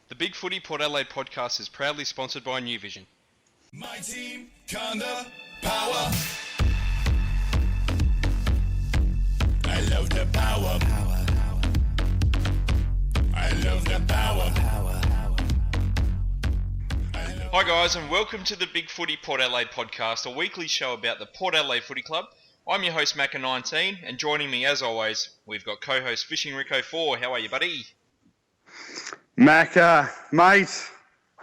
The Big Footy Port Adelaide podcast is proudly sponsored by New Vision. My team, kinda power. I love the power. I love the power. Hi guys, and welcome to the Big Footy Port Adelaide podcast, a weekly show about the Port Adelaide Footy Club. I'm your host Macca19, and joining me as always, we've got co-host Fishing Rick 04. How are you, buddy? Macca, mate,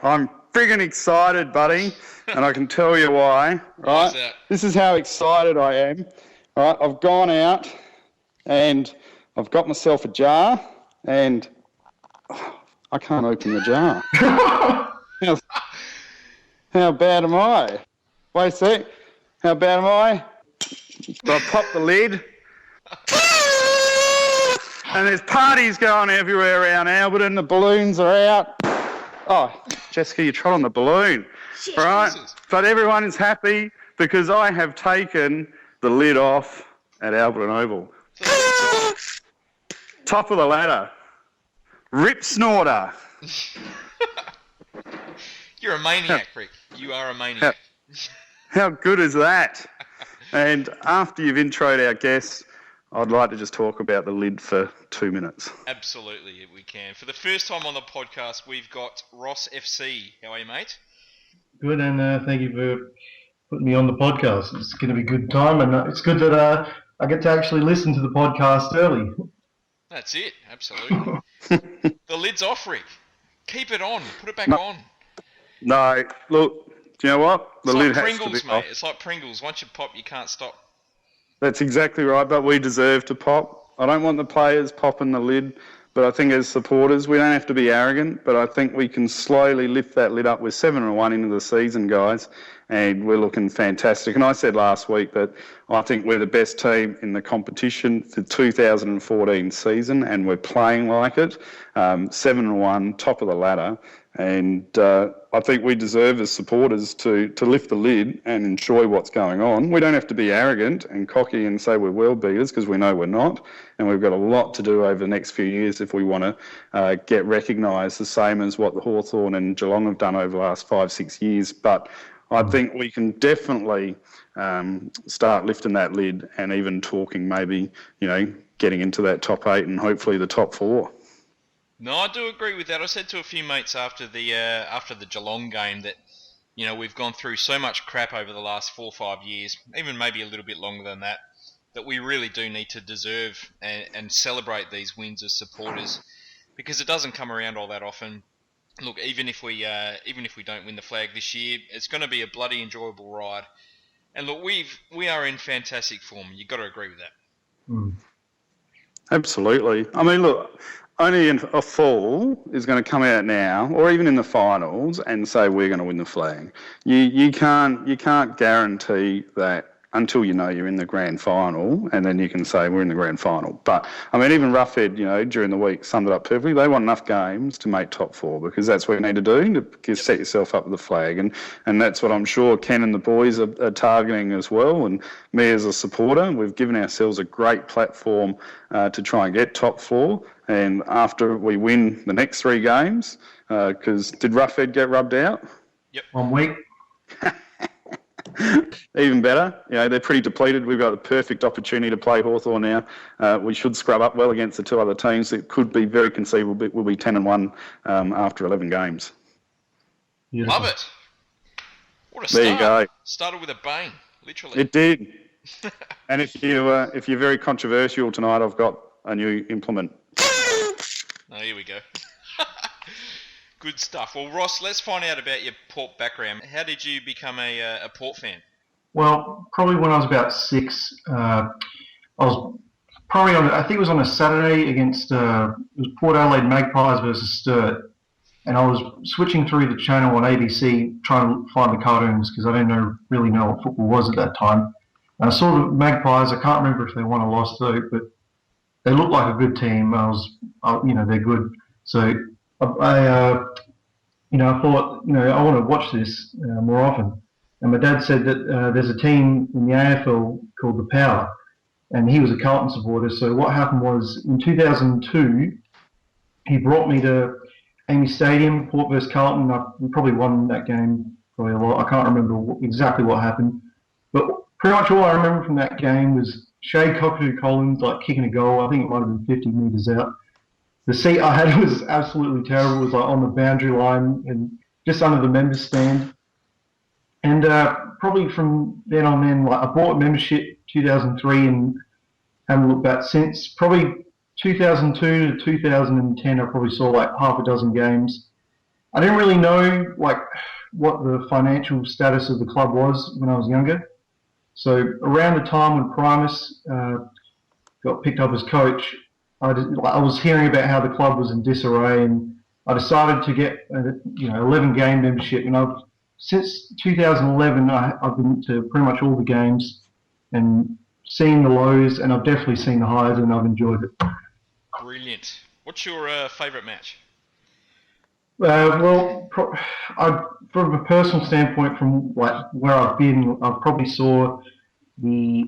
I'm friggin' excited, buddy, and I can tell you why. Right, this is how excited I am. Right, I've gone out and I've got myself a jar, and I can't open the jar. How bad am I? Wait a sec. How bad am I? So I pop the lid. And there's parties going everywhere around Albert, and the balloons are out. Oh, Jessica, you trod on the balloon. Right? But everyone is happy because I have taken the lid off at Albert and Oval. Top of the ladder. Rip snorter. You're a maniac, Rick. You are a maniac. How good is that? And after you've introed our guests, I'd like to just talk about the lid for 2 minutes. Absolutely, we can. For the first time on the podcast, we've got RossFC. How are you, mate? Good, and thank you for putting me on the podcast. It's going to be a good time, and it's good that I get to actually listen to the podcast early. That's it, absolutely. The lid's off, Rick. Keep it on. Put it back on. No, look, do you know what? The lid has to be off. It's like Pringles. Once you pop, you can't stop. That's exactly right, but we deserve to pop. I don't want the players popping the lid, but I think as supporters, we don't have to be arrogant, but I think we can slowly lift that lid up. We're 7-1 into the season, guys, and we're looking fantastic. And I said last week that I think we're the best team in the competition for 2014 season, and we're playing like it. 7-1, top of the ladder. And I think we deserve as supporters to lift the lid and enjoy what's going on. We don't have to be arrogant and cocky and say we're world beaters, because we know we're not. And we've got a lot to do over the next few years if we want to get recognised the same as what the Hawthorn and Geelong have done over the last 5-6 years. But I think we can definitely start lifting that lid and even talking maybe, getting into that top 8 and hopefully the top 4. No, I do agree with that. I said to a few mates after the Geelong game that, we've gone through so much crap over the last 4 or 5 years, even maybe a little bit longer than that, that we really do need to deserve and celebrate these wins as supporters, because it doesn't come around all that often. Look, even if we don't win the flag this year, it's going to be a bloody enjoyable ride. And look, we are in fantastic form. You've got to agree with that. Mm. Absolutely. I mean, look, only a fool is going to come out now, or even in the finals, and say we're going to win the flag. You can't guarantee that until you're in the grand final, and then you can say we're in the grand final. But I mean, even Roughhead, during the week summed it up perfectly. They want enough games to make top 4, because that's what you need to do to set yourself up with the flag, and that's what I'm sure Ken and the boys are targeting as well. And me as a supporter, we've given ourselves a great platform to try and get top 4. And after we win the next 3 games, because did Roughhead get rubbed out? Yep. 1 week. Even better. They're pretty depleted. We've got the perfect opportunity to play Hawthorn now. We should scrub up well against the 2 other teams. It could be very conceivable we'll be 10-1 after 11 games. Beautiful. Love it. What a start. There you go. Started with a bang, literally. It did. And if you're very controversial tonight, I've got a new implement. Oh, here we go. Good stuff. Well, Ross, let's find out about your Port background. How did you become a Port fan? Well, probably when I was about 6, I was probably I think it was on a Saturday against, it was Port Adelaide Magpies versus Sturt. And I was switching through the channel on ABC trying to find the cartoons, because I didn't really know what football was at that time. And I saw the Magpies. I can't remember if they won or lost though, but they looked like a good team. They're good. So I thought, I want to watch this more often. And my dad said that there's a team in the AFL called the Power, and he was a Carlton supporter. So what happened was in 2002, he brought me to Amy Stadium, Port vs Carlton. We probably won that game probably a lot. I can't remember exactly what happened, but pretty much all I remember from that game was Shay Cockatoo-Collins like kicking a goal. I think it might have been 50 metres out. The seat I had was absolutely terrible. It was like on the boundary line and just under the members stand. And probably from then on in, like I bought a membership 2003 and haven't looked back since. Probably 2002 to 2010, I probably saw like half a dozen games. I didn't really know like what the financial status of the club was when I was younger. So around the time when Primus got picked up as coach, I was hearing about how the club was in disarray, and I decided to get 11 game membership. And since 2011, I've been to pretty much all the games and seen the lows, and I've definitely seen the highs, and I've enjoyed it. Brilliant. What's your favourite match? From a personal standpoint, from like where I've been, I probably saw the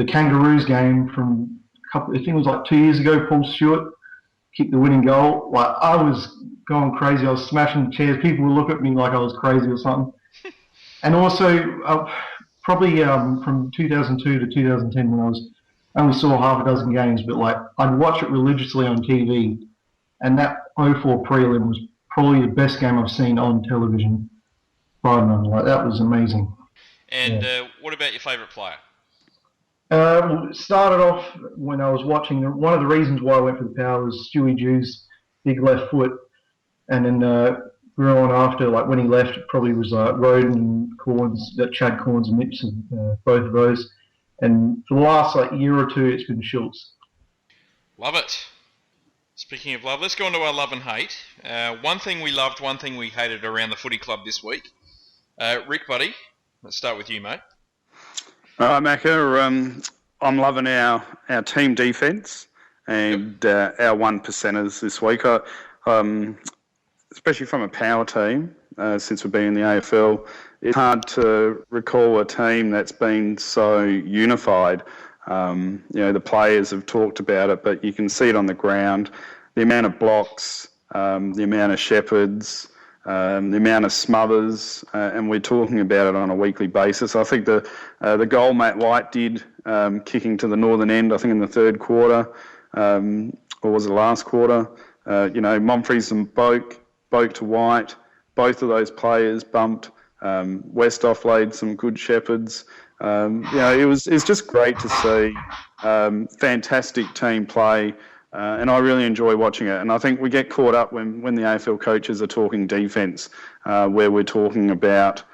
Kangaroos game from I think it was like 2 years ago. Paul Stewart kicked the winning goal. Like I was going crazy. I was smashing chairs. People would look at me like I was crazy or something. And also probably from 2002 to 2010 when I only saw half a dozen games, but like I'd watch it religiously on TV, and that 04 prelim was probably the best game I've seen on television. Like that was amazing. And what about your favourite player? It started off when I was watching. One of the reasons why I went for the Power was Stewie Jew's big left foot, and then grew on after. Like when he left, it probably was Roden and Corns, Chad Corns and Nips, and both of those. And for the last year or two, it's been Schultz. Love it. Speaking of love, let's go on to our love and hate. One thing we loved, one thing we hated around the footy club this week. Rick, buddy, let's start with you, mate. All right, Macca, I'm loving our team defence and our one percenters this week. Especially from a power team, since we've been in the AFL, it's hard to recall a team that's been so unified. The players have talked about it, but you can see it on the ground. The amount of blocks, the amount of shepherds, the amount of smothers, and we're talking about it on a weekly basis. I think the goal Matt White did, kicking to the northern end, I think in the third quarter, or was it last quarter? Monfries and Boak to White, both of those players bumped. Westhoff laid some good shepherds. It's just great to see fantastic team play, and I really enjoy watching it. And I think we get caught up when the AFL coaches are talking defence, where we're talking about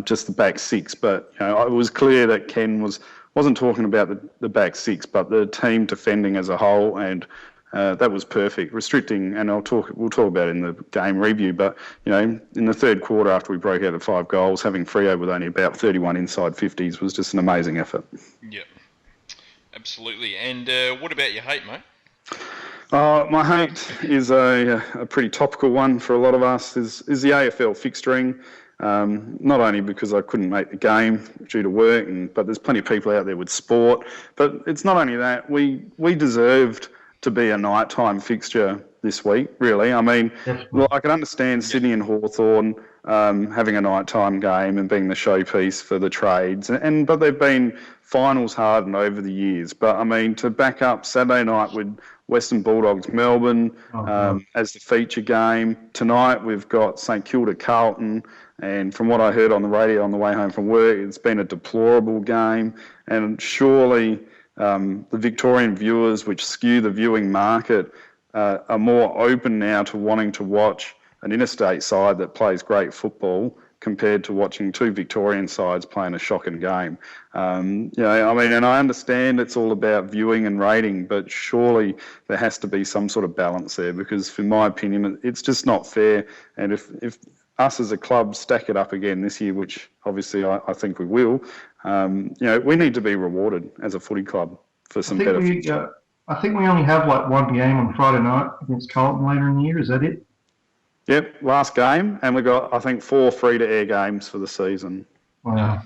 just the back six. But it was clear that Ken wasn't talking about the back six, but the team defending as a whole, and that was perfect. Restricting, and we'll talk about it in the game review, but in the third quarter after we broke out of 5 goals, having Freo with only about 31 inside 50s was just an amazing effort. Yeah, absolutely. And what about your hate, mate? My hate is a pretty topical one for a lot of us, is the AFL fixturing. Not only because I couldn't make the game due to work, but there's plenty of people out there with sport. But it's not only that. We deserved to be a nighttime fixture this week, really. I mean, I can understand Sydney and Hawthorn having a nighttime game and being the showpiece for the trades, but they've been finals hardened over the years. But I mean, to back up Saturday night with Western Bulldogs Melbourne as the feature game. Tonight we've got St Kilda Carlton, and from what I heard on the radio on the way home from work, it's been a deplorable game, and surely the Victorian viewers, which skew the viewing market, are more open now to wanting to watch an interstate side that plays great football compared to watching 2 Victorian sides playing a shocking game. And I understand it's all about viewing and rating, but surely there has to be some sort of balance there, because, in my opinion, it's just not fair. And if us as a club stack it up again this year, which obviously I think we will, we need to be rewarded as a footy club for some better future. I think we only have one game on Friday night against Carlton later in the year. Is that it? Yep, last game, and we've got, I think, 4 free-to-air games for the season. Wow.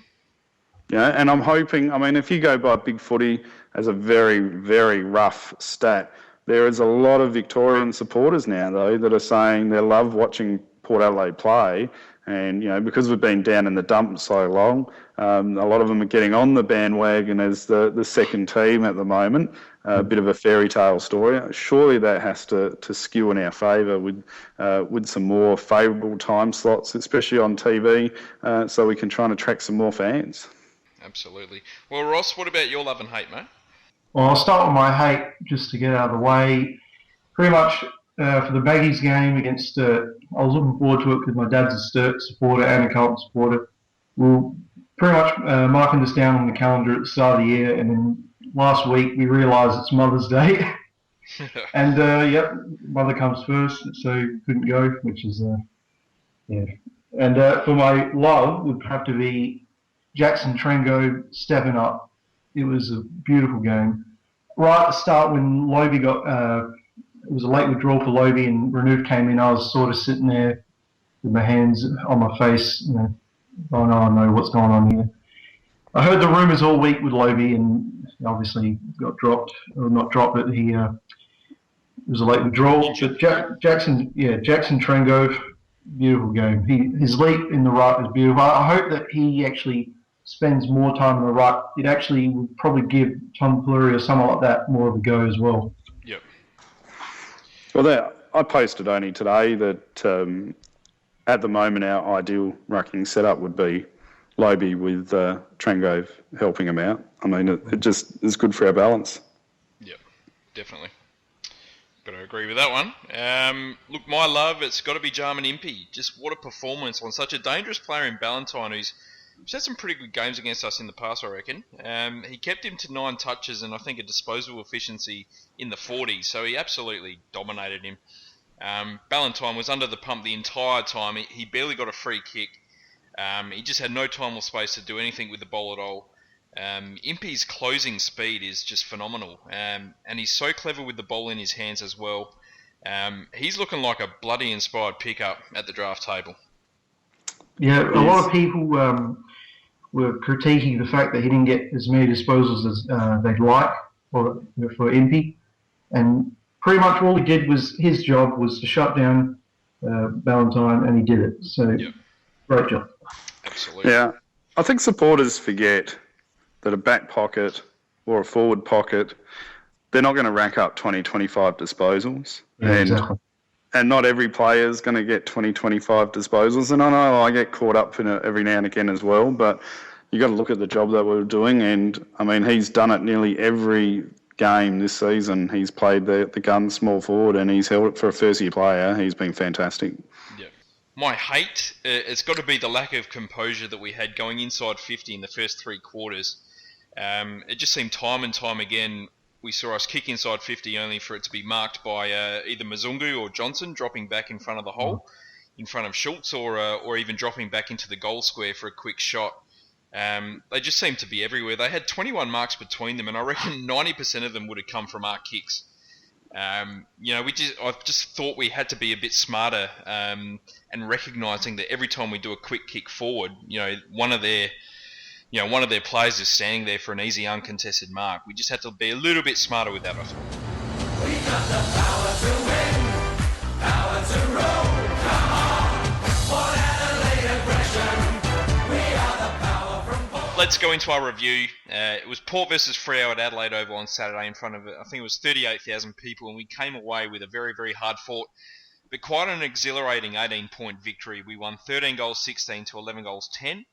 And I'm hoping, if you go by Big Footy as a very, very rough stat, There is a lot of Victorian supporters now, though, that are saying they love watching Port Adelaide play. And, because we've been down in the dumps so long, a lot of them are getting on the bandwagon as the second team at the moment. A bit of a fairy tale story. Surely that has to skew in our favour with some more favourable time slots, especially on TV, so we can try and attract some more fans. Absolutely. Well, Ross, what about your love and hate, mate? Well, I'll start with my hate just to get out of the way. Pretty much for the Baggies game against Sturt, I was looking forward to it because my dad's a Sturt supporter and a Carlton supporter. We were pretty much marking this down on the calendar at the start of the year, and then last week we realised it's Mother's Day. And, mother comes first, so couldn't go, which is, yeah. And for my love would have to be Jackson Trengo stepping up. It was a beautiful game. Right at the start when Lobe got, it was a late withdrawal for Lobe and Renouf came in, I was sort of sitting there with my hands on my face, oh no, I know what's going on here. I heard the rumours all week with Lobe and obviously got dropped, or not dropped, but he it was a late withdrawal. But Jackson Trengo, beautiful game. His leap in the right was beautiful. I hope that he actually spends more time on the right. It actually would probably give Tom Fleury or someone like that more of a go as well. Yep. Well, I posted only today that at the moment our ideal rucking setup would be Lobe with Trengove helping him out. I mean, it just is good for our balance. Yep, definitely. Got to agree with that one. Look, my love, it's got to be Jarman Impey. Just what a performance on such a dangerous player in Ballantyne who's had some pretty good games against us in the past, I reckon. He kept him to 9 touches and I think a disposal efficiency in the 40s, so he absolutely dominated him. Ballantyne was under the pump the entire time. He barely got a free kick. He just had no time or space to do anything with the ball at all. Impey's closing speed is just phenomenal, and he's so clever with the ball in his hands as well. He's looking like a bloody inspired pickup at the draft table. Yeah, a lot of people were critiquing the fact that he didn't get as many disposals as they'd like for Impey, and pretty much all he did was his job was to shut down Ballantyne, and he did it. So, yep. Great job. Absolutely. Yeah, I think supporters forget that a back pocket or a forward pocket, they're not going to rack up 20, 25 disposals. Yeah, exactly. And not every player is going to get 20, 25 disposals. And I know I get caught up in it every now and again as well, but you got to look at the job that we're doing. And, I mean, he's done it nearly every game this season. He's played the gun small forward and he's held it for a first-year player. He's been fantastic. Yeah. My hate, it's got to be the lack of composure that we had going inside 50 in the first 3 quarters. It just seemed time and time again we saw us kick inside 50 only for it to be marked by either Mzungu or Johnson dropping back in front of the hole, in front of Schultz, or even dropping back into the goal square for a quick shot. They just seemed to be everywhere. They had 21 marks between them, and I reckon 90% of them would have come from our kicks. I just thought we had to be a bit smarter and recognising that every time we do a quick kick forward, one of their players is standing there for an easy, uncontested mark. We just had to be a little bit smarter with that, I thought. We got the power to win, power to roll, come on. Port Adelaide aggression, we are the power from Port. Let's go into our review. It was Port versus Freo at Adelaide Oval on Saturday in front of, I think it was 38,000 people, and we came away with a very, very hard fought, but quite an exhilarating 18-point victory. We won 13 goals 16 to 11 goals 10.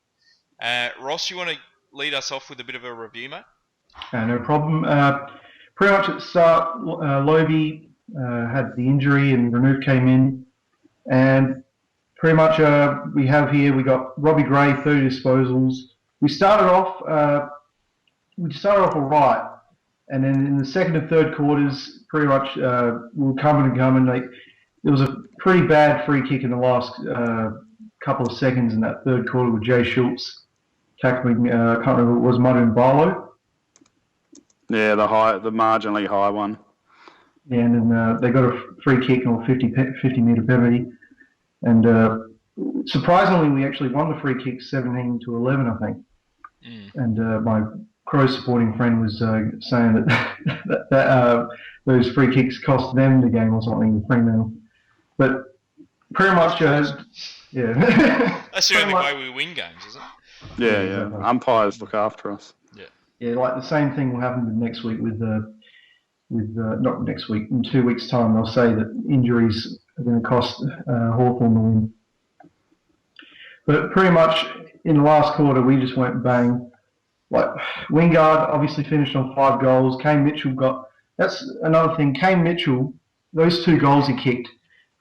Ross, you want to lead us off with a bit of a review, mate? No problem. Pretty much at the start, Lobe had the injury and Renouf came in. And pretty much we got Robbie Gray, 30 disposals. We started off all right. And then in the second and third quarters, pretty much we were coming. There was a pretty bad free kick in the last couple of seconds in that third quarter with Jay Schultz tackling, I can't remember, it was Mudden Barlow. Yeah, the marginally high one. Yeah, and then they got a free kick or 50-metre penalty. And surprisingly, we actually won the free kick 17 to 11, I think. And by Crow supporting friend was saying that those free kicks cost them the game or something, the Fremantle. But pretty much, yeah. That's the only way we win games, isn't it? Yeah. Umpires look after us. Yeah, like the same thing will happen next week with not next week, in 2 weeks' time. They'll say that injuries are going to cost Hawthorn the win. But pretty much in the last quarter, we just went bang. Like Wingard obviously finished on 5 goals. Kane Mitchell that's another thing. Kane Mitchell, those 2 goals he kicked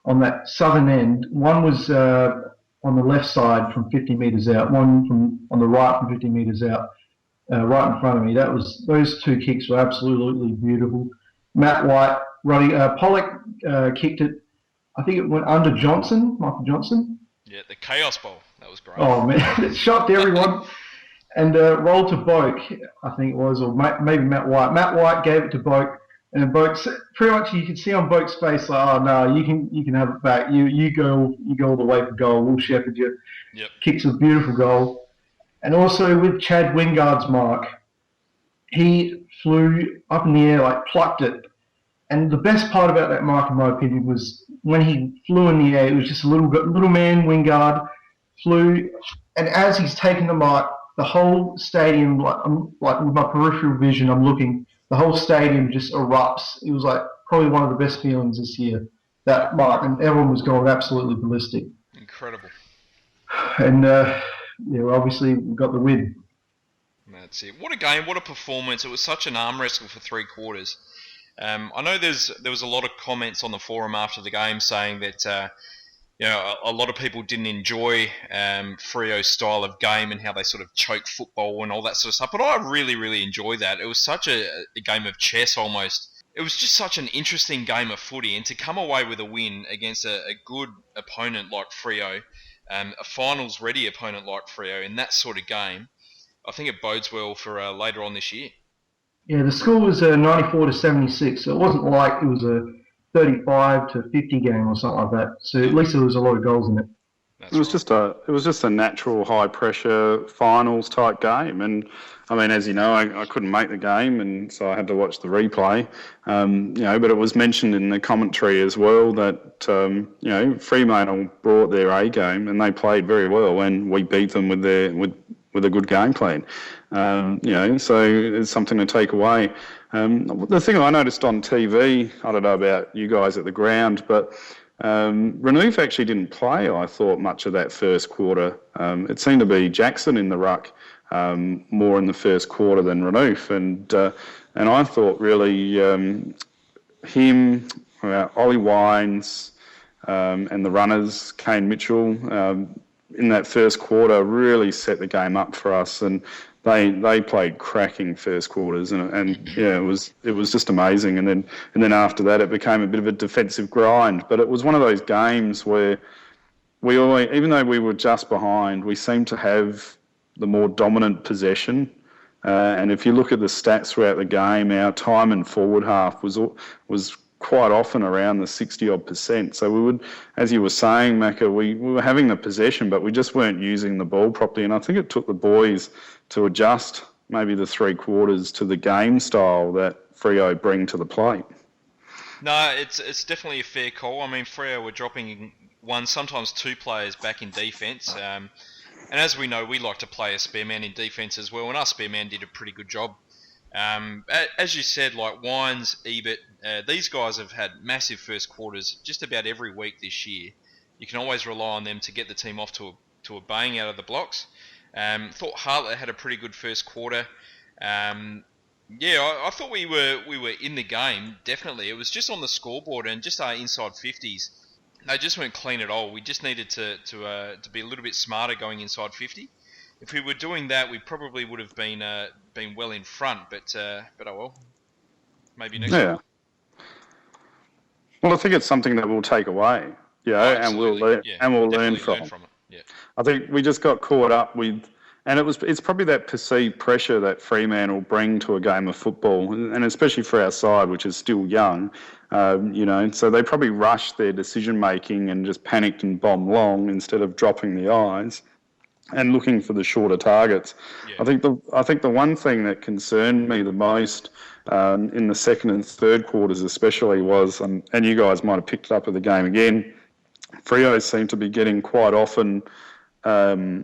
on that southern end. One was on the left side from 50 metres out. One on the right from 50 metres out. Right in front of me. Those 2 kicks were absolutely beautiful. Matt White, Pollock kicked it. I think it went under Michael Johnson. Yeah, the Chaos Bowl. That was great. Oh man, it shocked everyone. And rolled to Boak, I think it was, or maybe Matt White. Matt White gave it to Boak, and then Boak, pretty much you could see on Boak's face like, oh no, you can have it back. You go all the way for goal. We'll shepherd you. Yep. Kicks a beautiful goal. And also with Chad Wingard's mark, he flew up in the air, like plucked it. And the best part about that mark, in my opinion, was when he flew in the air, it was just a little man, Wingard, flew. And as he's taking the mark, the whole stadium, like with my peripheral vision, I'm looking, the whole stadium just erupts. It was like probably one of the best feelings this year, that mark. And everyone was going absolutely ballistic. Incredible. And, obviously we got the win. That's it. What a game! What a performance! It was such an arm wrestle for 3 quarters. I know there was a lot of comments on the forum after the game saying that a lot of people didn't enjoy Freo's style of game and how they sort of choke football and all that sort of stuff. But I really, really enjoyed that. It was such a game of chess almost. It was just such an interesting game of footy, and to come away with a win against a good opponent like Freo, a finals-ready opponent like Freo in that sort of game, I think it bodes well for later on this year. Yeah, the score was 94-76, so it wasn't like it was a 35-50 game or something like that. So at least there was a lot of goals in it. It was just a natural high pressure finals type game, and I mean, as you know, I couldn't make the game, and so I had to watch the replay. But it was mentioned in the commentary as well that Fremantle brought their A game and they played very well, and we beat them with a good game plan. So it's something to take away. The thing I noticed on TV, I don't know about you guys at the ground, but Renouf actually didn't play, I thought, much of that first quarter. It seemed to be Jackson in the ruck more in the first quarter than Renouf, and I thought really him, Ollie Wines, and the runners, Kane Mitchell, in that first quarter really set the game up for us, and they played cracking first quarters, and it was just amazing. And then after that, it became a bit of a defensive grind. But it was one of those games where we always, even though we were just behind, we seemed to have the more dominant possession. And if you look at the stats throughout the game, our time in forward half was quite often around the 60-odd%. So we would, as you were saying, Macca, we were having the possession, but we just weren't using the ball properly. And I think it took the boys to adjust maybe the 3 quarters to the game style that Freo bring to the plate. No, it's definitely a fair call. I mean, Freo were dropping 1, sometimes 2 players back in defence. And as we know, we like to play a spare man in defence as well, and our spare man did a pretty good job. As you said, like Wines, Ebert, these guys have had massive first quarters just about every week this year. You can always rely on them to get the team off to a bang out of the blocks. Thought Hartlett had a pretty good first quarter. I thought we were in the game, definitely. It was just on the scoreboard and just our inside 50s. They just weren't clean at all. We just needed to be a little bit smarter going inside 50. If we were doing that, we probably would have been well in front. But oh well, maybe next time. Well, I think it's something that we'll take away, and we'll learn from it. Yeah. I think we just got caught up with, and it's probably that perceived pressure that Fremantle bring to a game of football, and especially for our side, which is still young. So they probably rushed their decision making and just panicked and bombed long instead of dropping the eyes. and looking for the shorter targets. Yeah. I think the one thing that concerned me the most in the second and third quarters especially was, and you guys might have picked it up at the game again, Freo seemed to be getting quite often, they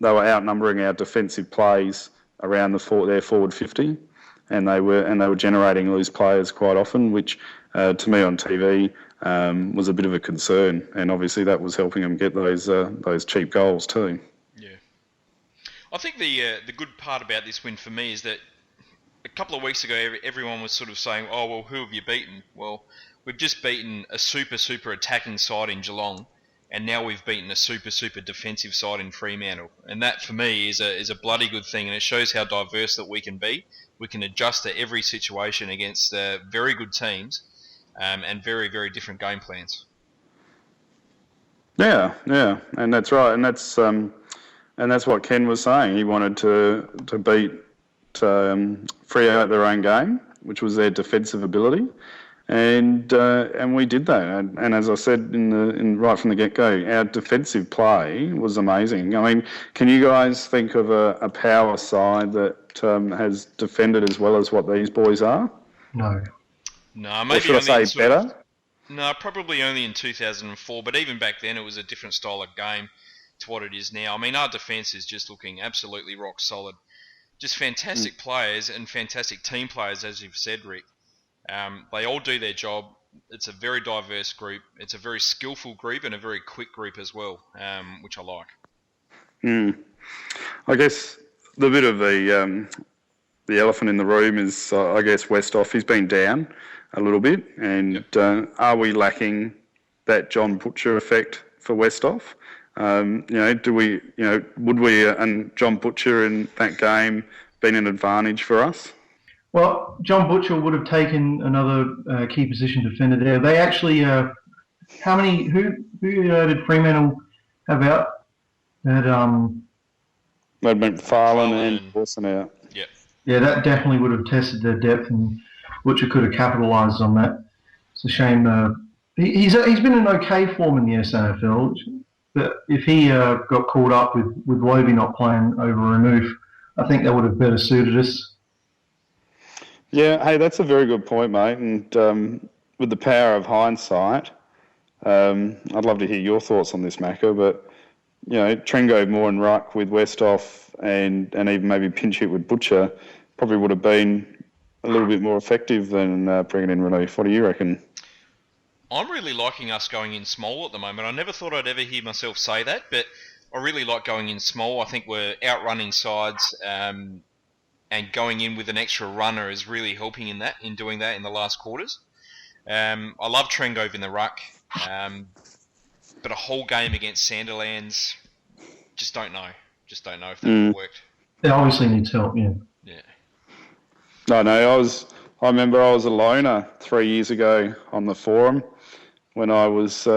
were outnumbering our defensive plays around their forward 50, and they were generating loose players quite often, which to me on TV was a bit of a concern, and obviously that was helping them get those cheap goals too. Yeah, I think the good part about this win for me is that a couple of weeks ago everyone was sort of saying, "Oh well, who have you beaten?" Well, we've just beaten a super attacking side in Geelong, and now we've beaten a super defensive side in Fremantle, and that for me is a bloody good thing, and it shows how diverse that we can be. We can adjust to every situation against very good teams. And very different game plans. Yeah, and that's right, and that's what Ken was saying. He wanted to beat Freo at their own game, which was their defensive ability, and we did that. And as I said right from the get-go, our defensive play was amazing. I mean, can you guys think of a power side that has defended as well as what these boys are? No. No, maybe or should I say better? No, probably only in 2004. But even back then, it was a different style of game to what it is now. I mean, our defence is just looking absolutely rock solid. Just fantastic players and fantastic team players, as you've said, Rick. They all do their job. It's a very diverse group. It's a very skillful group and a very quick group as well, which I like. I guess the bit of the elephant in the room is, I guess, Westhoff. He's been down a little bit, and are we lacking that John Butcher effect for Westhoff? Would we and John Butcher in that game been an advantage for us? Well, John Butcher would have taken another key position defender there. They actually, who did Fremantle have out? They'd McFarlane and Wilson out. Yep. Yeah, that definitely would have tested their depth, and Butcher could have capitalised on that. It's a shame. He's been in okay form in the SANFL, but if he got caught up with Lobie not playing over Renouf, I think that would have better suited us. Yeah, hey, that's a very good point, mate. And with the power of hindsight, I'd love to hear your thoughts on this, Macca, but Trengo more and ruck with Westhoff and even maybe pinch hit with Butcher probably would have been a little bit more effective than bringing in Renouf. What do you reckon? I'm really liking us going in small at the moment. I never thought I'd ever hear myself say that, but I really like going in small. I think we're outrunning sides, and going in with an extra runner is really helping in doing that in the last quarters. I love Trengove in the ruck, but a whole game against Sandilands, just don't know if that would have worked. It obviously needs help, yeah. Yeah. No, I remember I was a loner 3 years ago on the forum when I was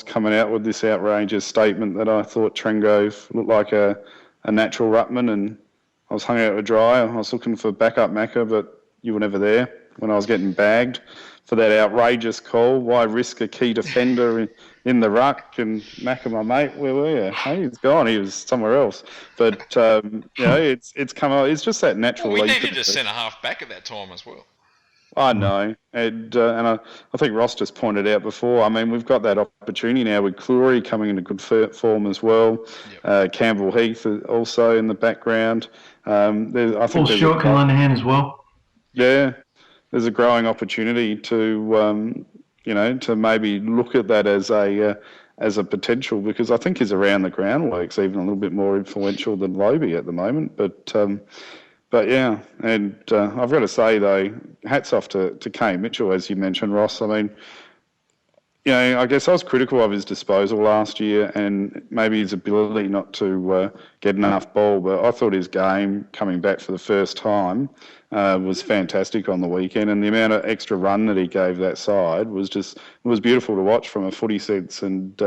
coming out with this outrageous statement that I thought Trengove looked like a natural ruckman, and I was hung out to dry. I was looking for backup Macca, but you were never there when I was getting bagged for that outrageous call. Why risk a key defender in the ruck? And Macca, my mate, where were you? Hey, he's gone. He was somewhere else. But it's come on. It's just that natural. Well, we needed a centre half back at that time as well. I know, and I think Ross just pointed out before. I mean, we've got that opportunity now with Cleary coming into good form as well. Yep. Campbell Heath also in the background. I think Sturt can lend a hand as well. Yeah, there's a growing opportunity to to maybe look at that as a potential, because I think he's around the groundworks even a little bit more influential than Lobie at the moment, But yeah, and I've got to say though, hats off to Kane Mitchell, as you mentioned, Ross. I mean, I guess I was critical of his disposal last year and maybe his ability not to get enough ball, but I thought his game coming back for the first time was fantastic on the weekend, and the amount of extra run that he gave that side was beautiful to watch from a footy sense, and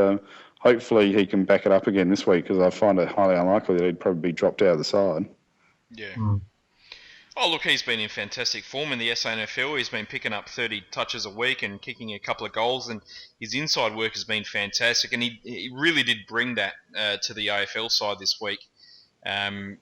hopefully he can back it up again this week, because I find it highly unlikely that he'd probably be dropped out of the side. Yeah. Oh, look, he's been in fantastic form in the SANFL. He's been picking up 30 touches a week and kicking a couple of goals, and his inside work has been fantastic. And he really did bring that to the AFL side this week. I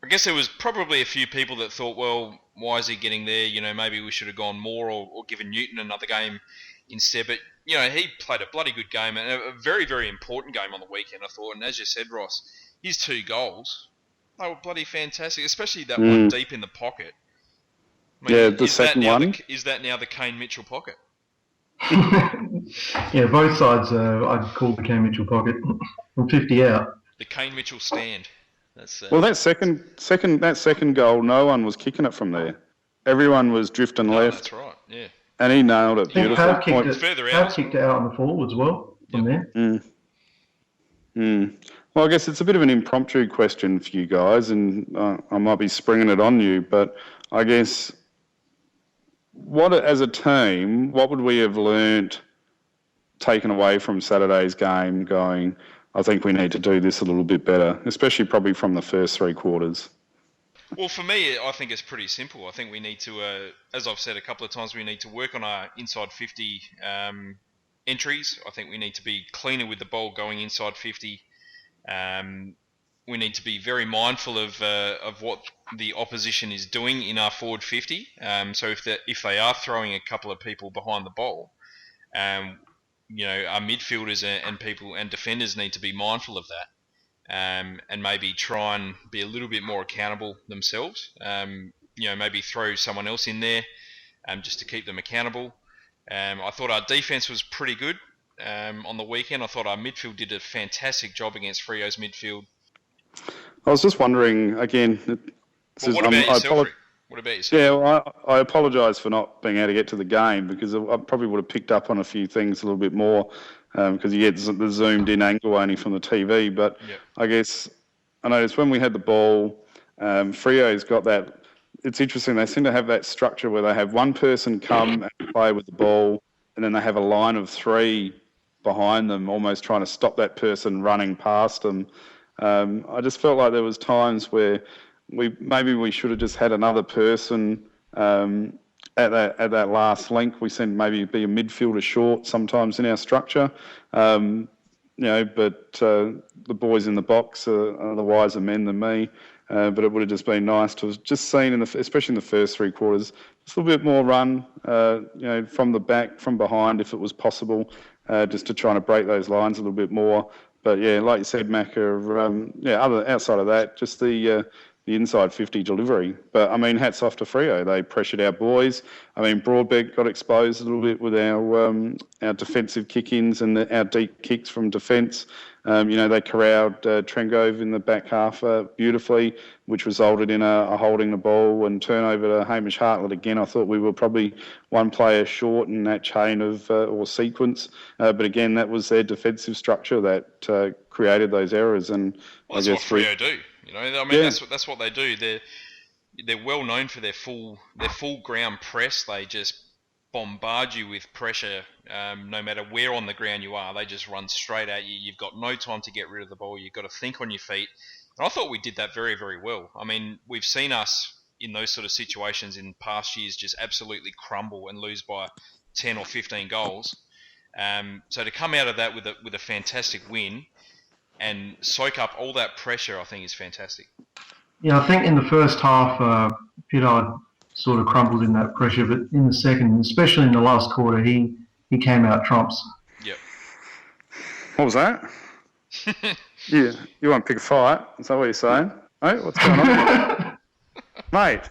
guess there was probably a few people that thought, well, why is he getting there? Maybe we should have gone more or given Newton another game instead. But, he played a bloody good game and a very, very important game on the weekend, I thought. And as you said, Ross, his 2 goals, they were bloody fantastic, especially that one deep in the pocket. The second one. Is that now the Kane Mitchell pocket? Yeah, both sides I'd call the Kane Mitchell pocket from 50 out. The Kane Mitchell stand. Well, that second goal, no one was kicking it from there. Everyone was drifting left. That's right. Yeah. And he nailed it. Beautiful. Pav kicked it out on the forward as well from there. Well, I guess it's a bit of an impromptu question for you guys, and I might be springing it on you, but I guess as a team, what would we have learnt, taken away from Saturday's game, going, I think we need to do this a little bit better, especially probably from the first 3 quarters? Well, for me, I think it's pretty simple. I think we need to, as I've said a couple of times, we need to work on our inside 50 entries. I think we need to be cleaner with the ball going inside 50. We need to be very mindful of what the opposition is doing in our forward 50. So if they are throwing a couple of people behind the ball, our midfielders and people and defenders need to be mindful of that, and maybe try and be a little bit more accountable themselves. Maybe throw someone else in there, just to keep them accountable. I thought our defence was pretty good. On the weekend, I thought our midfield did a fantastic job against Freo's midfield. I was just wondering, again... What about yourself, Rick? What about yourself? Yeah, well, I apologise for not being able to get to the game, because I probably would have picked up on a few things a little bit more, because you get the zoomed-in angle only from the TV. But I guess I noticed when we had the ball, Freo's got that... It's interesting, they seem to have that structure where they have one person come and play with the ball, and then they have a line of 3 behind them, almost trying to stop that person running past them. I just felt like there was times where we should have just had another person at that last link. We seem maybe be a midfielder short sometimes in our structure, but the boys in the box are the wiser men than me. But it would have just been nice to have just seen, especially in the first 3 quarters, just a little bit more run, from the back, from behind, if it was possible, just to try to break those lines a little bit more. But yeah, like you said, Macca, outside of that, just the inside 50 delivery. But I mean, hats off to Freo. They pressured our boys. I mean, Broadbeck got exposed a little bit with our defensive kick-ins and our deep kicks from defence. They corralled Trengove in the back half beautifully, which resulted in a holding the ball and turnover to Hamish Hartlett again. I thought we were probably one player short in that chain of or sequence, but again, that was their defensive structure that created those errors. And well, that's what Freo do. That's what they do. They're well known for their full ground press. They just bombard you with pressure, no matter where on the ground you are. They just run straight at you. You've got no time to get rid of the ball. You've got to think on your feet. And I thought we did that very, very well. I mean, we've seen us in those sort of situations in past years just absolutely crumble and lose by 10 or 15 goals. So to come out of that with a fantastic win and soak up all that pressure, I think is fantastic. Yeah, I think in the first half, Pittard sort of crumbled in that pressure, but in the second, especially in the last quarter, he came out trumps. Yep. What was that? Yeah, you want to pick a fight? Is that what you're saying? Hey, what's going on? Mate,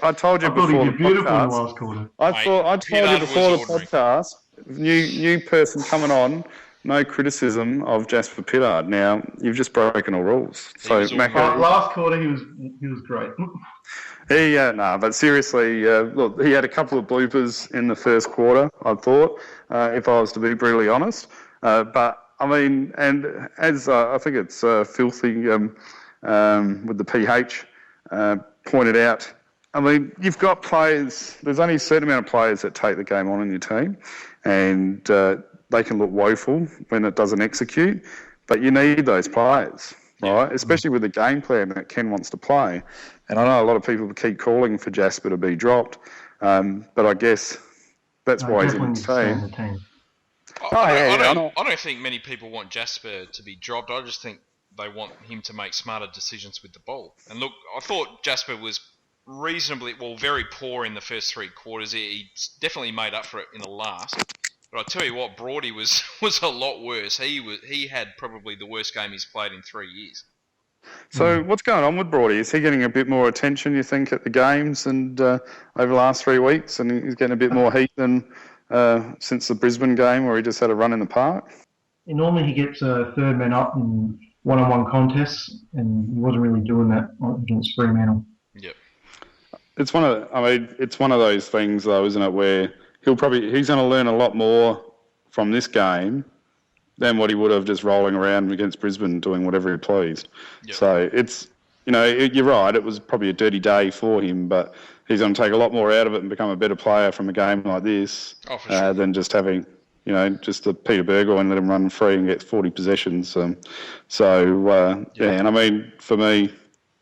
I told you before the beautiful podcast. in the last quarter. I told you before the podcast. New person coming on. No criticism of Jasper Pittard. Now you've just broken all rules. So Macca, last quarter he was great. But seriously, look, he had a couple of bloopers in the first quarter, I thought, if I was to be brutally honest. But I mean, and as I think it's Filthy with the PH pointed out, I mean, you've got players, there's only a certain amount of players that take the game on in your team, and they can look woeful when it doesn't execute, but you need those players. right? Especially with the game plan that Ken wants to play. And I know a lot of people keep calling for Jasper to be dropped, but I guess that's why he's in the team. I don't think many people want Jasper to be dropped. I just think they want him to make smarter decisions with the ball. And look, I thought Jasper was very poor in the first 3 quarters. He definitely made up for it in the last. But I tell you what, Brody was a lot worse. He had probably the worst game he's played in 3 years. So what's going on with Brody? Is he getting a bit more attention, you think, at the games and over the last 3 weeks? And he's getting a bit more heat than since the Brisbane game where he just had a run in the park? Normally he gets a third man up in one-on-one contests, and he wasn't really doing that against Fremantle. Yep. It's one of those things, though, isn't it, where he's going to learn a lot more from this game than what he would have just rolling around against Brisbane doing whatever he pleased. Yep. So it's, you're right, it was probably a dirty day for him, but he's going to take a lot more out of it and become a better player from a game like this than just having, just the Peter Burgoyne and let him run free and get 40 possessions. And I mean, for me,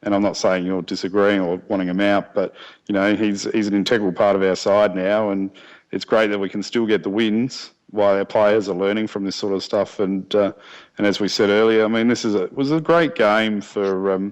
and I'm not saying you're disagreeing or wanting him out, but, he's an integral part of our side now, and it's great that we can still get the wins while our players are learning from this sort of stuff. And as we said earlier, I mean, this was a great game for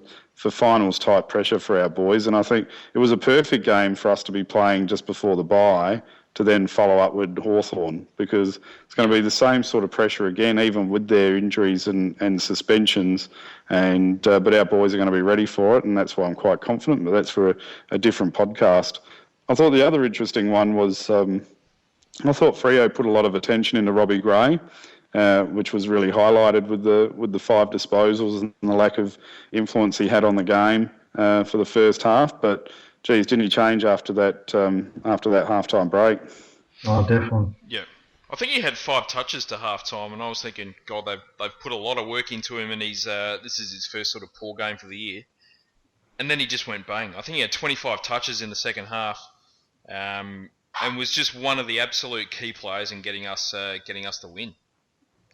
finals type pressure for our boys, and I think it was a perfect game for us to be playing just before the bye to then follow up with Hawthorn, because it's going to be the same sort of pressure again, even with their injuries and suspensions. And but our boys are going to be ready for it, and that's why I'm quite confident. But that's for a different podcast. I thought the other interesting one was I thought Freo put a lot of attention into Robbie Gray, which was really highlighted with the 5 disposals and the lack of influence he had on the game for the first half. But geez, didn't he change after that halftime break? Oh, definitely. Yeah, I think he had 5 touches to halftime, and I was thinking, God, they've put a lot of work into him, and this is his first sort of poor game for the year. And then he just went bang. I think he had 25 touches in the second half. And was just one of the absolute key players in getting us the win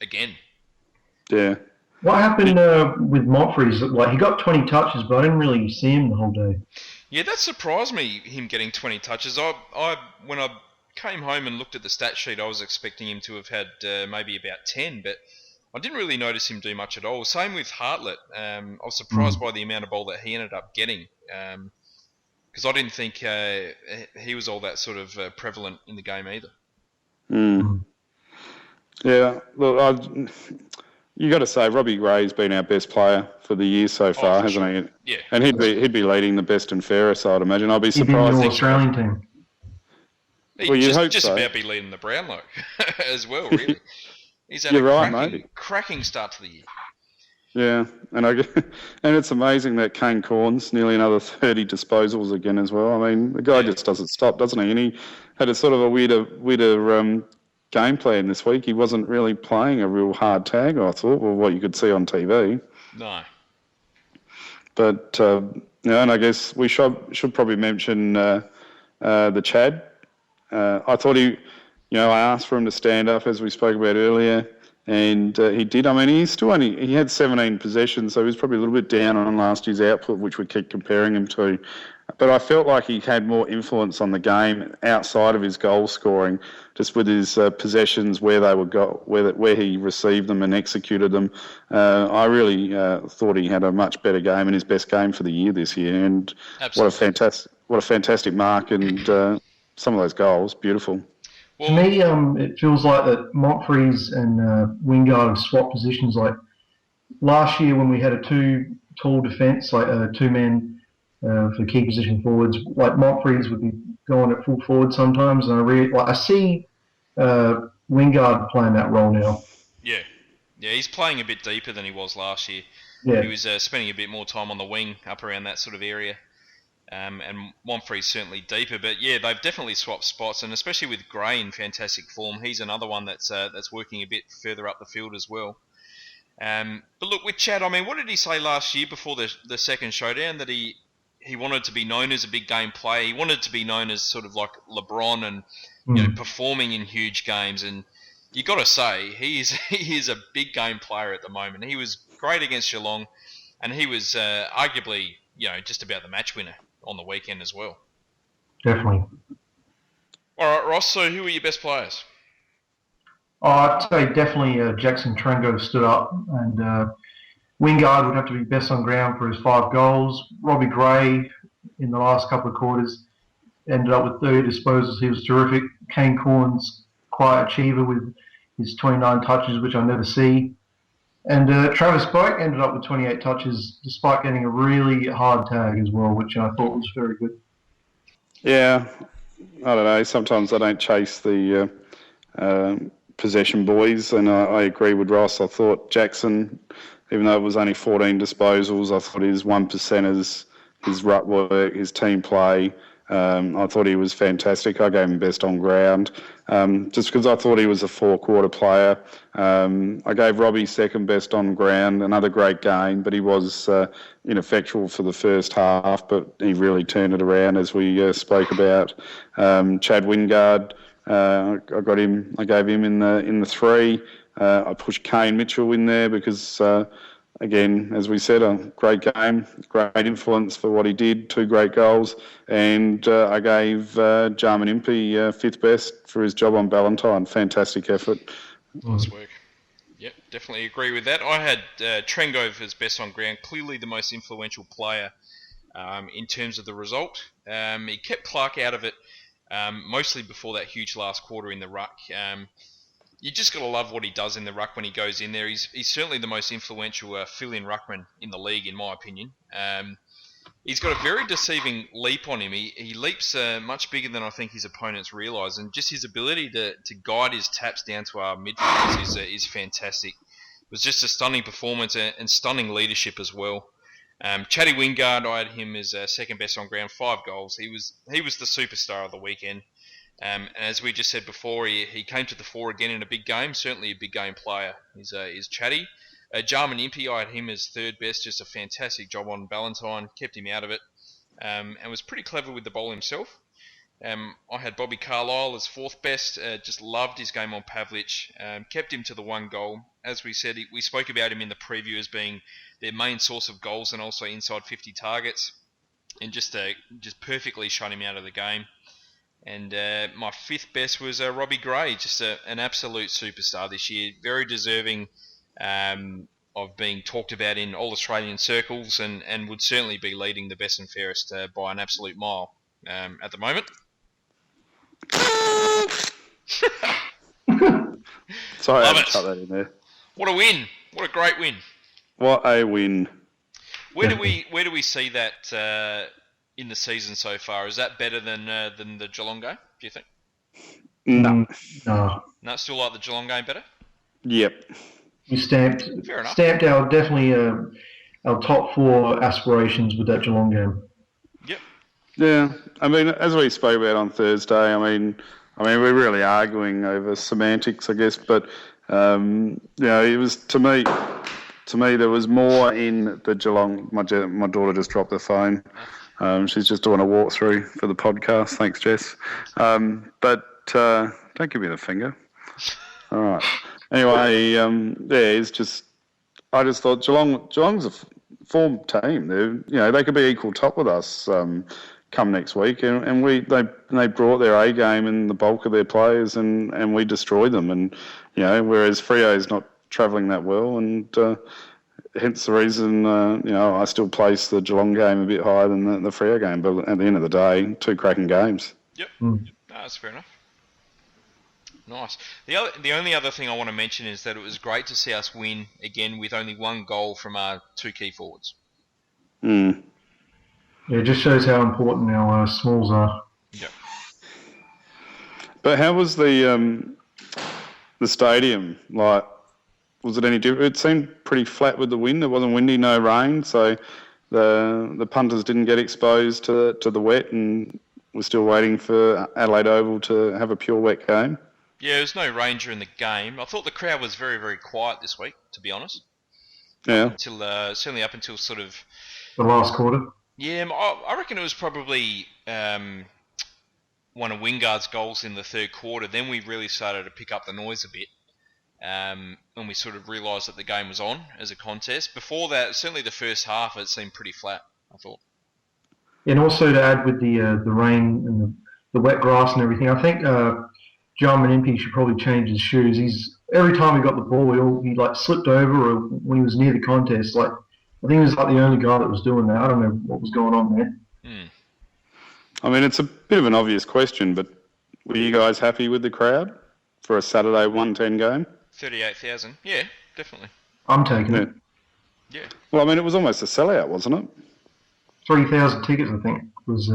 again. Yeah. What happened with Montfrey's? Like, he got 20 touches, but I didn't really see him the whole day. Yeah, that surprised me, him getting 20 touches. When I came home and looked at the stat sheet, I was expecting him to have had maybe about 10, but I didn't really notice him do much at all. Same with Hartlett. I was surprised by the amount of ball that he ended up getting. Because I didn't think he was all that sort of prevalent in the game either. Yeah, look, you got to say Robbie Gray's been our best player for the year so far, hasn't he? Yeah, and he'd be leading the best and fairest, I'd imagine. I'd be surprised. He'd be in the Australian team. He'd just about be leading the Brownlow as well, really. He's had a cracking start to the year. Yeah, and it's amazing that Kane Corns nearly another 30 disposals again as well. I mean, the guy just doesn't stop, doesn't he? And he had a sort of a weirder game plan this week. He wasn't really playing a real hard tag, I thought, or what you could see on TV. No. But and I guess we should probably mention the Chad. I thought I asked for him to stand up as we spoke about earlier. And he did. I mean, he had 17 possessions, so he was probably a little bit down on last year's output, which we keep comparing him to. But I felt like he had more influence on the game outside of his goal scoring, just with his possessions, where they would go, where he received them and executed them. I really thought he had a much better game and his best game for the year this year. And Absolutely. what a fantastic mark, and some of those goals, beautiful. To me, it feels like that Montfrey's and Wingard have swapped positions. Like last year when we had a 2 tall defence, like a 2-man for key position forwards, like Montfrey's would be going at full forward sometimes. And I see Wingard playing that role now. Yeah, he's playing a bit deeper than he was last year. Yeah. He was spending a bit more time on the wing, up around that sort of area. And Montfrey's certainly deeper, but yeah, they've definitely swapped spots, and especially with Gray in fantastic form, he's another one that's working a bit further up the field as well. But look, with Chad, I mean, what did he say last year before the second showdown? That he wanted to be known as a big game player. He wanted to be known as sort of like LeBron and performing in huge games. And you got to say he is a big game player at the moment. He was great against Geelong. and he was arguably, just about the match winner on the weekend as well. Definitely. All right, Ross. So who are your best players? I'd say definitely Jackson Trengo stood up, and Wingard would have to be best on ground for his 5 goals. Robbie Gray in the last couple of quarters ended up with 30 disposals. He was terrific. Kane Corn's quite achiever with his 29 touches, which I never see. And Travis Boak ended up with 28 touches, despite getting a really hard tag as well, which I thought was very good. Yeah, I don't know. Sometimes I don't chase the possession boys, and I agree with Ross. I thought Jackson, even though it was only 14 disposals, I thought his 1%ers, his rut work, his team play, I thought he was fantastic. I gave him best on ground, just because I thought he was a 4-quarter player. I gave Robbie second best on ground, another great game, but he was ineffectual for the first half, but he really turned it around, as we spoke about. Chad Wingard, I gave him in the 3. I pushed Kane Mitchell in there because, again, as we said, a great game, great influence for what he did, 2 great goals. And I gave Jarman Impey 5th best for his job on Ballantyne. Fantastic effort. Nice work. Yep, definitely agree with that. I had Trengove as best on ground, clearly the most influential player in terms of the result. He kept Clark out of it, mostly before that huge last quarter in the ruck. You just got to love what he does in the ruck when he goes in there. He's certainly the most influential fill-in ruckman in the league, in my opinion. He's got a very deceiving leap on him. He leaps much bigger than I think his opponents realise, and just his ability to guide his taps down to our midfielders is fantastic. It was just a stunning performance and stunning leadership as well. Chatty Wingard, I had him as second best on ground, 5 goals. He was the superstar of the weekend. And as we just said before, he came to the fore again in a big game. Certainly a big game player. He's Chatty. Jarman Impey, I had him as 3rd best. Just a fantastic job on Ballantyne. Kept him out of it. And was pretty clever with the ball himself. I had Bobby Carlisle as 4th best. Just loved his game on Pavlich. Kept him to the 1 goal. As we said, we spoke about him in the preview as being their main source of goals and also inside 50 targets. And just perfectly shut him out of the game. And my 5th best was Robbie Gray, just an absolute superstar this year. Very deserving of being talked about in all Australian circles, and would certainly be leading the best and fairest by an absolute mile at the moment. Sorry, I Love had to it. cut that in there. What a win! What a great win! What a win. Where do we see that in the season so far? Is that better than the Geelong game, do you think? No. No, still like the Geelong game better? Yep. We stamped our definitely our top 4 aspirations with that Geelong game. Yep. Yeah. I mean, as we spoke about on Thursday, I mean, we're really arguing over semantics, I guess, but it was to me there was more in the Geelong. My daughter just dropped the phone. She's just doing a walkthrough for the podcast. Thanks, Jess. But don't give me the finger. All right. Anyway, it's just I just thought Geelong's a form team. They could be equal top with us come next week, and they brought their A game and the bulk of their players, and we destroyed them. And whereas Freo's not travelling that well, and hence the reason I still place the Geelong game a bit higher than the Freo game. But at the end of the day, 2 cracking games. Yep, no, that's fair enough. Nice. The only other thing I want to mention is that it was great to see us win again with only 1 goal from our 2 key forwards. Yeah, it just shows how important our smalls are. Yep. But how was the stadium like? Was it any different? It seemed pretty flat with the wind. It wasn't windy, no rain, so the punters didn't get exposed to the wet, and we're still waiting for Adelaide Oval to have a pure wet game. Yeah, there was no rain during the game. I thought the crowd was very, very quiet this week, to be honest. Yeah. Certainly up until sort of The last quarter. Yeah, I reckon it was probably one of Wingard's goals in the 3rd quarter. Then we really started to pick up the noise a bit. when we sort of realised that the game was on as a contest. Before that, certainly the first half, it seemed pretty flat, I thought. And also to add with the rain and the wet grass and everything, I think John Menimpi should probably change his shoes. Every time he got the ball, he like slipped over, or when he was near the contest, like I think he was like the only guy that was doing that. I don't know what was going on there. I mean, it's a bit of an obvious question, but were you guys happy with the crowd for a Saturday 110 game? 38,000, yeah, definitely. I'm taking it. Yeah. Well, I mean, it was almost a sellout, wasn't it? 3,000 tickets, I think, was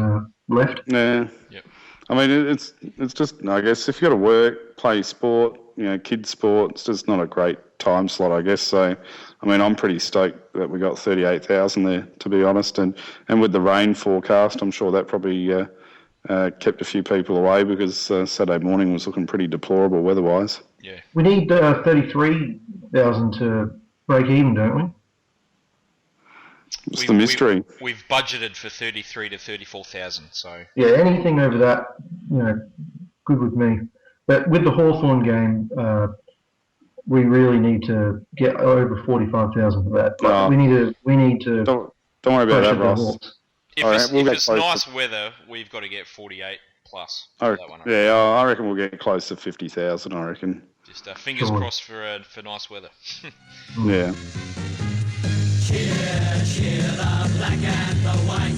left. Yeah. Yep. I mean, it's just, I guess, if you got to work, play sport, kids sport, it's just not a great time slot, I guess. So, I mean, I'm pretty stoked that we got 38,000 there, to be honest. And with the rain forecast, I'm sure that probably kept a few people away because Saturday morning was looking pretty deplorable weather-wise. Yeah. We need 33,000 to break even, don't we? What's the mystery? We've budgeted for 33 to 34,000, so... Yeah, anything over that, good with me. But with the Hawthorn game, we really need to get over 45,000 for that. No. We need to. Don't worry about that, Ross. If it's nice weather, we've got to get 48 plus for that one. I reckon we'll get close to 50,000, I reckon. Just fingers crossed for nice weather. Yeah. Cheer the black and the white.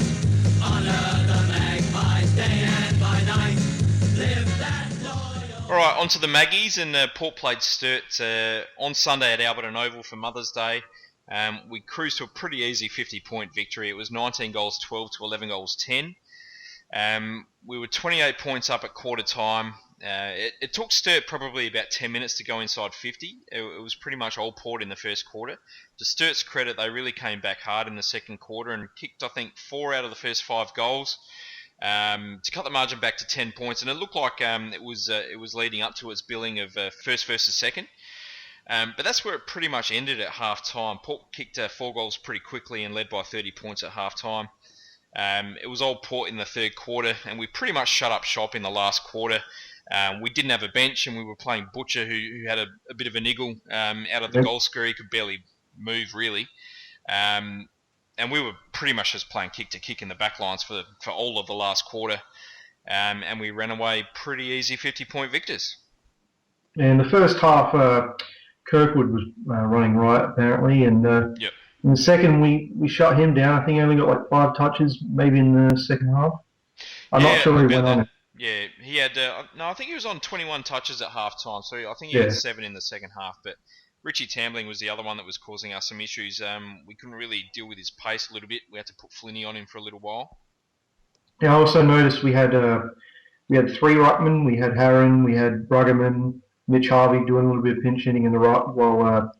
Honour the Magpies day and by night. Live that loyal. All right, on to the Maggies, and Port played Sturt on Sunday at Alberton Oval for Mother's Day. We cruised to a pretty easy 50-point victory. It was 19 goals 12 to 11 goals 10. We were 28 points up at quarter time. It took Sturt probably about 10 minutes to go inside 50. It was pretty much all Port in the first quarter. To Sturt's credit, they really came back hard in the second quarter and kicked, I think, 4 out of the first 5 goals to cut the margin back to 10 points. And it looked like it was leading up to its billing of first versus second. But that's where it pretty much ended at half-time. Port kicked 4 goals pretty quickly and led by 30 points at half-time. It was all Port in the third quarter, and we pretty much shut up shop in the last quarter. We didn't have a bench, and we were playing Butcher, who had a bit of a niggle out of the goal square. He could barely move, really. And we were pretty much just playing kick to kick in the back lines for all of the last quarter. And we ran away pretty easy 50-point victors. And the first half, Kirkwood was running right, apparently. And Yep. in the second, we shut him down. I think he only got like 5 touches, maybe in the second half. I'm not sure he went on it. Yeah, he had... I think he was on 21 touches at half-time, so I think he had 7 in the second half. But Richie Tambling was the other one that was causing us some issues. We couldn't really deal with his pace a little bit. We had to put Flinney on him for a little while. Yeah, I also noticed we had 3 ruckmen. We had Harron, we had Bruggeman, Mitch Harvey doing a little bit of pinch hitting in the right, while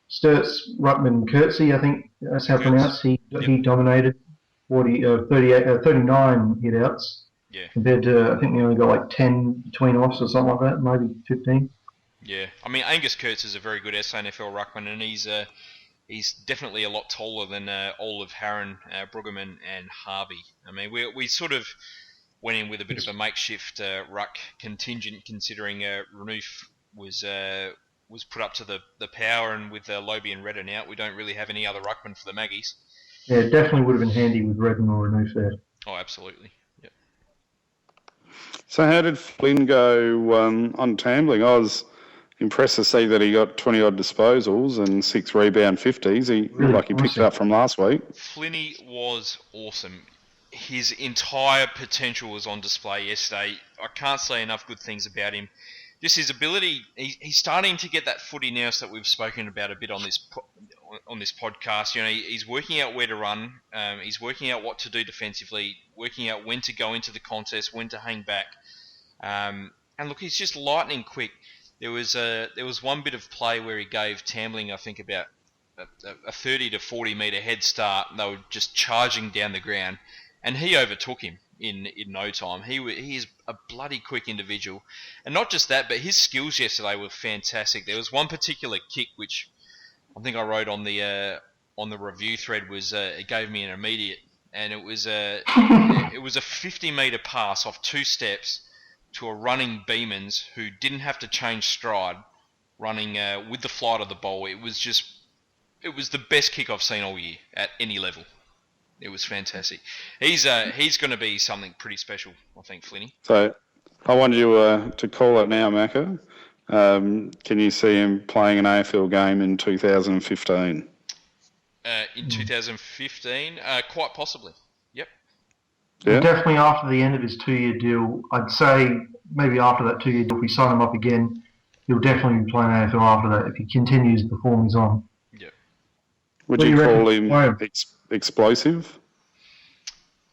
Sturt's ruckman Kurtzy, I think that's how pronounced, he dominated 39 hit-outs. Yeah. Compared to, I think we only got like 10 between offs or something like that, maybe 15. Yeah, I mean, Angus Kurtz is a very good SANFL ruckman, and he's definitely a lot taller than all of Harron, Bruggeman, and Harvey. I mean, we sort of went in with a bit of a makeshift ruck contingent, considering Renouf was put up to the power, and with Lobie and Redden out, we don't really have any other ruckman for the Maggies. Yeah, it definitely would have been handy with Redden or Renouf there. Oh, absolutely. Yep. So how did Flynn go on Tambling? I was impressed to see that he got 20-odd disposals and 6 rebound 50s. He looked like he picked it up from last week. Flinney was awesome. His entire potential was on display yesterday. I can't say enough good things about him. Just his ability, he's starting to get that footy now that we've spoken about a bit on this podcast. You know, he's working out where to run. He's working out what to do defensively, working out when to go into the contest, when to hang back. And look, he's just lightning quick. There was one bit of play where he gave Tambling, I think, about a 30 to 40 metre head start. They were just charging down the ground, and he overtook him in no time. He is a bloody quick individual, and not just that, but his skills yesterday were fantastic. There was one particular kick which I think I wrote on the review thread was it gave me an immediate, and it was a 50 metre pass off 2 steps to a running Beamans who didn't have to change stride, running with the flight of the ball. It was the best kick I've seen all year at any level. It was fantastic. He's going to be something pretty special, I think, Flinny. So I want you to call it now, Macca. Can you see him playing an AFL game in 2015? In 2015, quite possibly. Yep. Yeah. Definitely after the end of his 2-year deal. I'd say maybe after that 2-year deal, if we sign him up again, he'll definitely be playing AFL after that if he continues the form he's on. Yep. Would you call him explosive?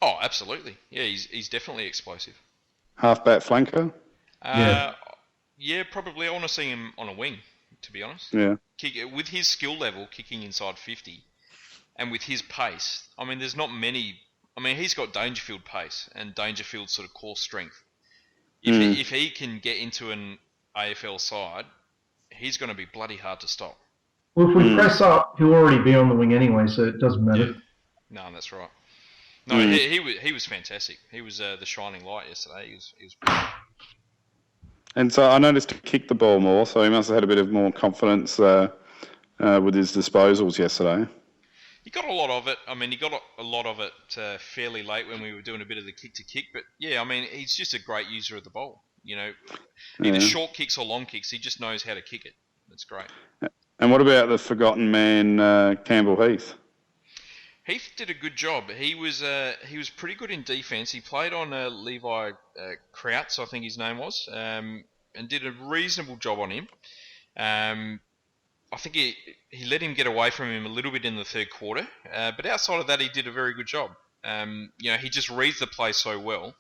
Oh, absolutely. Yeah, he's definitely explosive. Half-back flanker? Yeah, probably. I want to see him on a wing, to be honest. Yeah. With his skill level, kicking inside 50, and with his pace, I mean, there's not many. I mean, he's got Dangerfield pace and Dangerfield sort of core strength. If he can get into an AFL side, he's going to be bloody hard to stop. Well, if we press up, he'll already be on the wing anyway, so it doesn't matter. Yeah. No, that's right. No, he was fantastic. He was the shining light yesterday. He was brilliant. And so I noticed he kicked the ball more, so he must have had a bit of more confidence with his disposals yesterday. He got a lot of it. I mean, he got a lot of it fairly late when we were doing a bit of the kick-to-kick. But, yeah, I mean, he's just a great user of the ball. You know, either short kicks or long kicks, he just knows how to kick it. That's great. And what about the forgotten man, Campbell Heath? Heath did a good job. He was pretty good in defence. He played on Levi Krautz, I think his name was, and did a reasonable job on him. I think he let him get away from him a little bit in the third quarter, but outside of that, he did a very good job. You know, he just reads the play so well.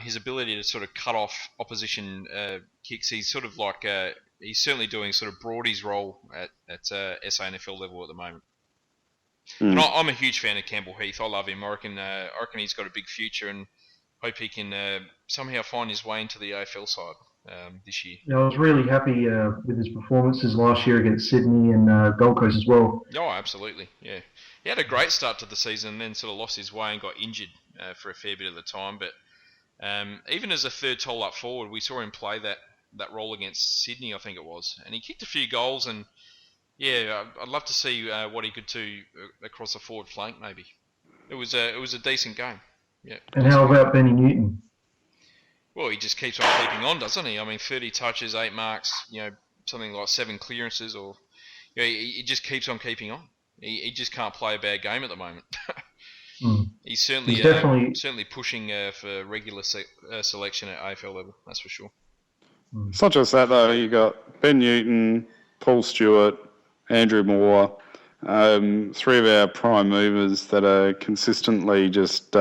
His ability to sort of cut off opposition kicks, he's sort of like he's certainly doing sort of Broady's role at SANFL level at the moment. And I'm a huge fan of Campbell Heath. I love him. I reckon he's got a big future, and hope he can somehow find his way into the AFL side this year. Yeah, I was really happy with his performances last year against Sydney and Gold Coast as well. Oh, absolutely. Yeah, he had a great start to the season, and then sort of lost his way and got injured for a fair bit of the time. But even as a third tall up forward, we saw him play that role against Sydney, I think it was, and he kicked a few goals. And yeah, I'd love to see what he could do across the forward flank. Maybe it was a decent game. Yeah. And how about Benny Newton? Well, he just keeps on keeping on, doesn't he? I mean, 30 touches, 8 marks, you know, something like 7 clearances, or you know, he just keeps on keeping on. He just can't play a bad game at the moment. He's certainly certainly pushing for regular selection at AFL level. That's for sure. It's not just that though. You got Ben Newton, Paul Stewart, Andrew Moore, 3 of our prime movers that are consistently just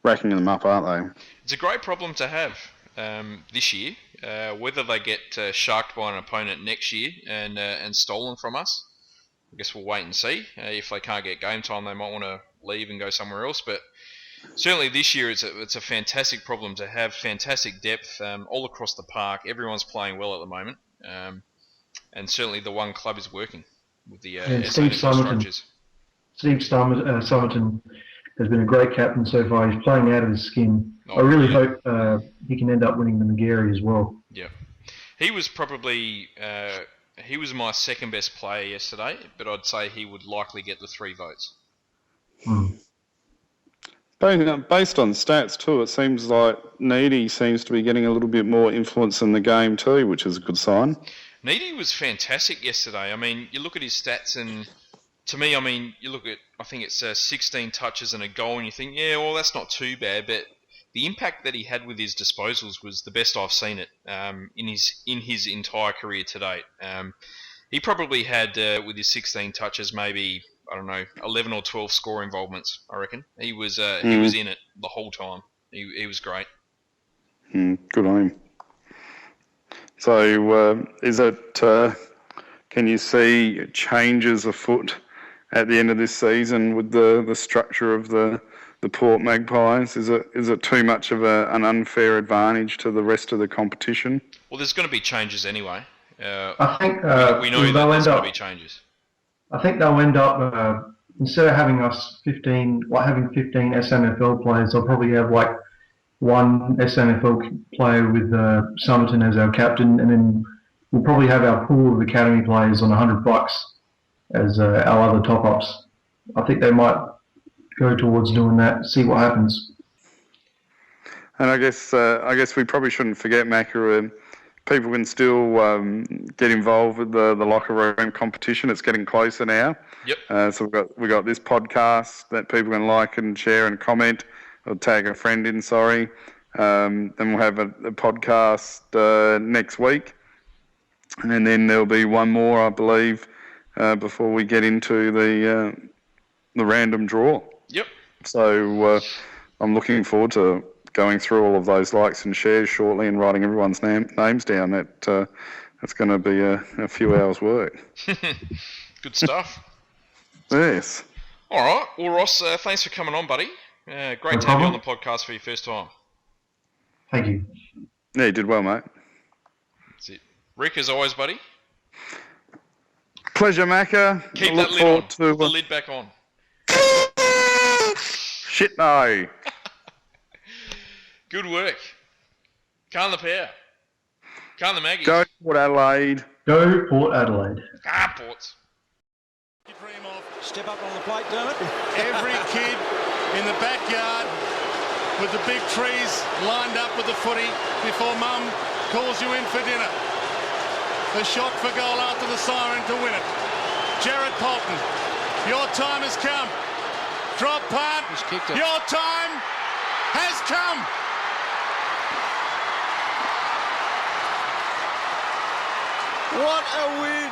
racking them up, aren't they? It's a great problem to have this year. Whether they get sharked by an opponent next year and stolen from us, I guess we'll wait and see. If they can't get game time, they might want to leave and go somewhere else. But certainly this year, it's a fantastic problem to have. Fantastic depth all across the park. Everyone's playing well at the moment, and certainly the one club is working with the Steve structures. Steve Summerton has been a great captain so far. He's playing out of his skin. I really hope he can end up winning the Magarey as well. Yeah, he was probably he was my second best player yesterday, but I'd say he would likely get the 3 votes. Based on stats too, it seems like Needy seems to be getting a little bit more influence in the game too, which is a good sign. Needy was fantastic yesterday. I mean, you look at his stats, and to me, I mean, you look at, I think it's 16 touches and a goal, and you think, yeah, well, that's not too bad, but the impact that he had with his disposals was the best I've seen it in his entire career to date. He probably had, with his 16 touches, maybe, I don't know, 11 or 12 score involvements, I reckon. He was in it the whole time. He was great. Good on him. So is it, can you see changes afoot at the end of this season with the structure of the Port Magpies? Is it too much of an unfair advantage to the rest of the competition? Well, there's going to be changes anyway. I think we know that there's going to be changes. I think they'll end up instead of having having 15 SANFL players, they'll probably have like one SANFL player with Summerton as our captain, and then we'll probably have our pool of academy players on $100 as our other top-ups. I think they might go towards doing that, see what happens. And I guess we probably shouldn't forget, Macca, people can still get involved with the locker room competition. It's getting closer now. Yep. So we've got this podcast that people can like and share and comment, or tag a friend in. Sorry. Then we'll have a podcast next week, and then there'll be one more, I believe, before we get into the random draw. Yep. So I'm looking forward to going through all of those likes and shares shortly and writing everyone's names down. That's going to be a few hours' work. Good stuff. Yes. All right. Well, Ross, thanks for coming on, buddy. Great to have you on the podcast for your first time. Thank you. Yeah, you did well, mate. That's it. Rick, as always, buddy. Pleasure, Macca. Keep that lid on. Put the lid back on. Shit, no. Good work. Calm the pair. Calm the Maggies. Go Port Adelaide. Go Port Adelaide. Ports. Dream of. Step up on the plate, Dermot. Every kid in the backyard with the big trees lined up with the footy before Mum calls you in for dinner. The shot for goal after the siren to win it. Jared Polton, your time has come. Drop punt. He's kicked it. Your time has come. What a win!